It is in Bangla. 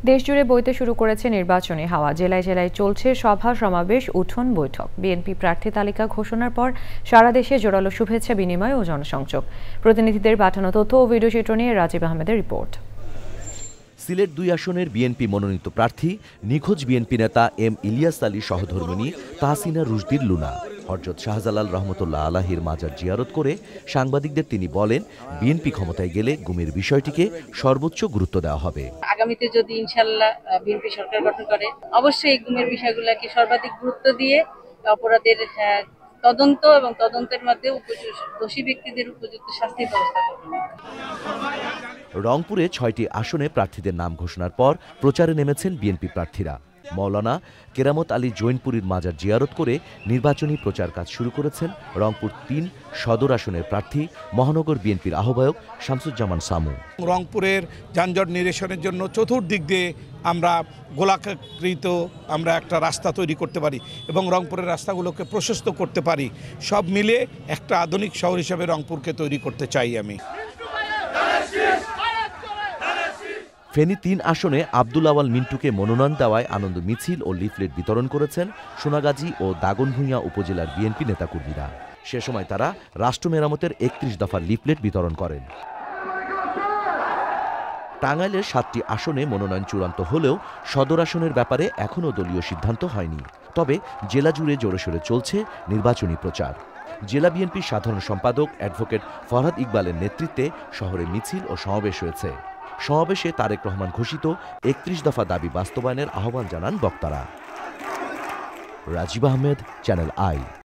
দেশজুড়ে বইতে শুরু করেছে নির্বাচনী হাওয়া। জেলায় জেলায় চলছে সভা সমাবেশ, উঠোন বৈঠক। বিএনপি প্রার্থী তালিকা ঘোষণার পর সারা দেশে জোরালো শুভেচ্ছা বিনিময় ও জনসংযোগ। প্রতিনিধিদের পাঠানো তথ্য ও ভিডিও চিত্র নিয়ে রাজীব আহমেদের রিপোর্ট। সিলেট ২ আসনের বিএনপি মনোনীত প্রার্থী নিখোঁজ বিএনপি নেতা এম ইলিয়াস আলী সহধর্মিণী তাহসিনা রুশদীর লুনা হযরত শাহজালাল রহমতুল্লাহ আলাহির মাজার জিয়ারত করে সাংবাদিকদের তিনি বলেন, বিএনপি ক্ষমতায় গেলে গুমের বিষয়টিকে সর্বোচ্চ গুরুত্ব দেওয়া হবে। আগামীতে যদি ইনশাআল্লাহ বিএনপি সরকার গঠন করে, অবশ্যই এই গুমের বিষয়গুলোকে সর্বাধিক গুরুত্ব দিয়ে অপরাধের তদন্ত এবং তদন্তের মধ্যে দোষী ব্যক্তিদের উপযুক্ত শাস্তির ব্যবস্থা করবে। রংপুরে ৬টি আসনে প্রার্থীদের নাম ঘোষণার পর প্রচারে নেমেছেন বিএনপি প্রার্থীরা। মাওলানা কেরামত আলী জৈনপুরীর মাজার জিয়ারত করে নির্বাচনী প্রচার কাজ শুরু করেছেন রংপুর ৩ সদর আসনের প্রার্থী মহানগর বিএনপির আহ্বায়ক শামসুজ্জামান সামু। রংপুরের যানজট নিরসনের জন্য চতুর্দিক দিয়ে আমরা গোলাকৃত আমরা একটা রাস্তা তৈরি করতে পারি এবং রংপুরের রাস্তাগুলোকে প্রশস্ত করতে পারি। সব মিলে একটা আধুনিক শহর হিসেবে রংপুরকে তৈরি করতে চাই আমি। ফেনী ৩ আসনে আব্দুল আওয়াল মিন্টুকে মনোনয়ন দেওয়ায় আনন্দ মিছিল ও লিফলেট বিতরণ করেছেন সোনাগাজী ও দাগনভূঞা উপজেলার বিএনপি নেতাকর্মীরা। সে সময় তারা রাষ্ট্র মেরামতের ৩১ দফার লিফলেট বিতরণ করেন। টাঙ্গাইলের ৭টি আসনে মনোনয়ন চূড়ান্ত হলেও সদর আসনের ব্যাপারে এখনও দলীয় সিদ্ধান্ত হয়নি। তবে জেলা জুড়ে জোরেশোরে চলছে নির্বাচনী প্রচার। জেলা বিএনপির সাধারণ সম্পাদক অ্যাডভোকেট ফরহাদ ইকবালের নেতৃত্বে শহরে মিছিল ও সমাবেশ হয়েছে। সমাবেশে তারেক রহমান ঘোষিত ৩১ দফা দাবি বাস্তবায়নের আহ্বান জানান বক্তারা। Rajib Ahmed, Channel I.